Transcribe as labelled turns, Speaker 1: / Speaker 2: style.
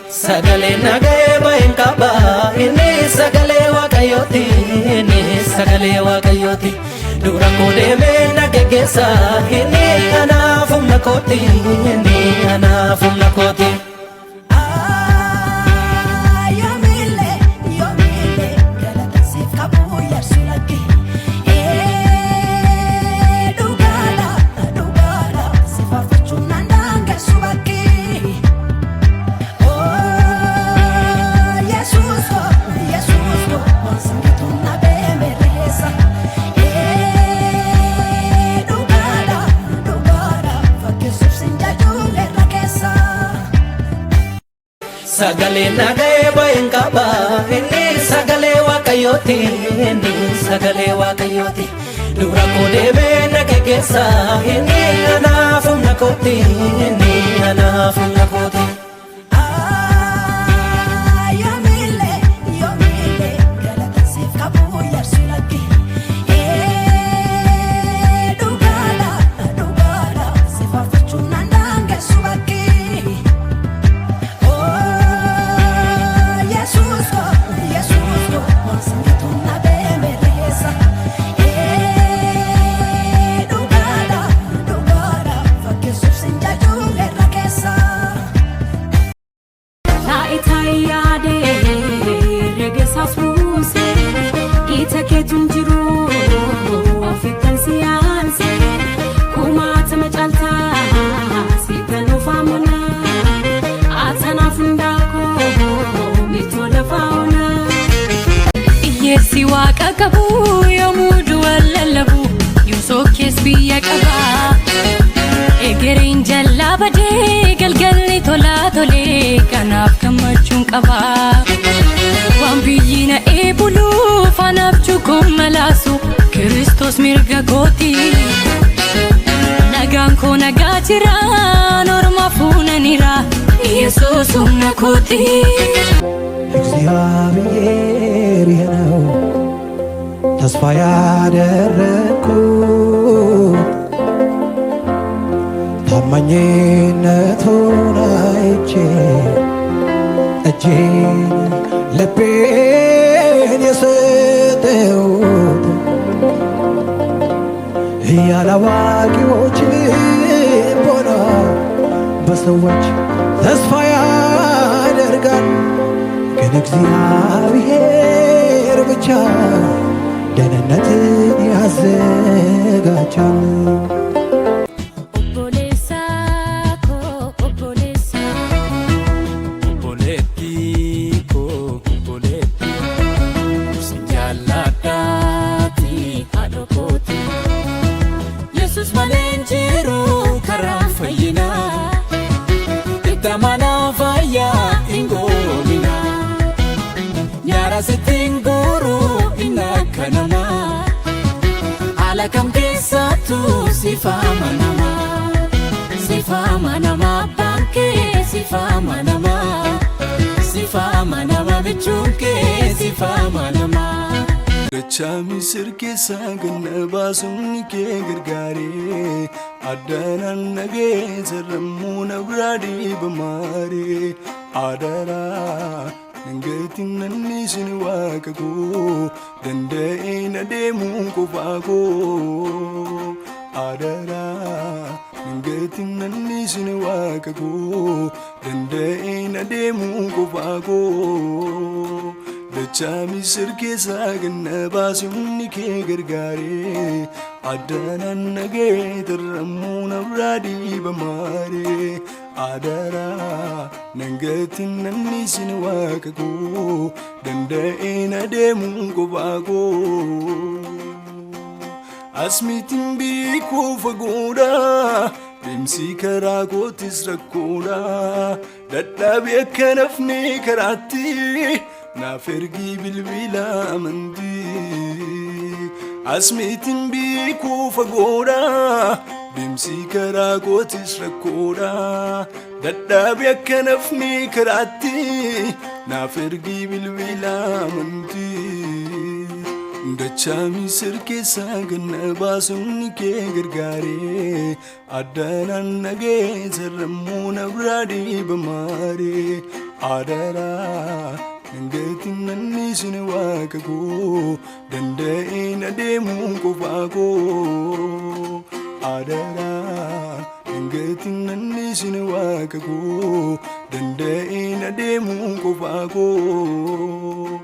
Speaker 1: Sagalee nagee bahin qaba inni sagalee waaqayyooti inni sagalee waaqayyooti dura koo deemee na geggeessa inni anaaf humna kooti inni anaaf humna kooti. Sagalee nagee bahin qaba inni sagalee waaqayyooti inni sagalee waaqayyooti dura koo deemee na geggeessa inni anaaf humna kooti inni anaaf humna kooti.
Speaker 2: Yesi waaqa qabu yoomudu wallalabu yuusoo kees biyya qaba egereen jallaa badee galgalli tolaa tolee kanaaf gammachuun qaba waan biyyi na eebuluuf anaaf cukuun malaasu Kiristoos mirga kooti nagaan koo nagaa jira norma fuunanira Yesuus humna kooti.
Speaker 3: እግዚአብሔር ነው ተስፋ ያደረኩት ታማኝነቱን አይቼ እጄን ልቤን የሰጠሁት ያላዋቂዎች ልቦና በሰዎች ተስፋ ያደርጋል ግን እግዚአብሔር ብቻ ደህንነትን ያዘጋጃል።
Speaker 1: Sitinguru inakanama alakam kesatu sifama nama banke sifama nama bichuke sifama nama Gachami sirke saganna basunni ke gargare adanan nage zarramuna bradi bamare adara Nangatin nannisin wakago dandain ademun kofago adara Nangatin nannisin wakago dandain ademun kofago Dachami sirke saganna basunni ke gargare adanan nage tarramuna bradi bamare adara nangatin nannisin wakago dandain ademun kofago asmitin biiko fagoodha deemsi karaa kootis rakkoodha dadhabe akka nafne karaatti naaf ergi bilbila amantii asmitin biiko fagoodha deemsi karaa kootis rakkoodha dadhabe akka nafne karaatti naaf ergi bilbila amantii Dachami sirke saganna basunni ke gargare addanan nage zarramuna bradi bamare
Speaker 4: adara Nangeetiin nanni sin waaqa koo danda'een adeemuun qofaa koo adara Nangeetiin nanni sin waaqa koo danda'een adeemuun qofaa koo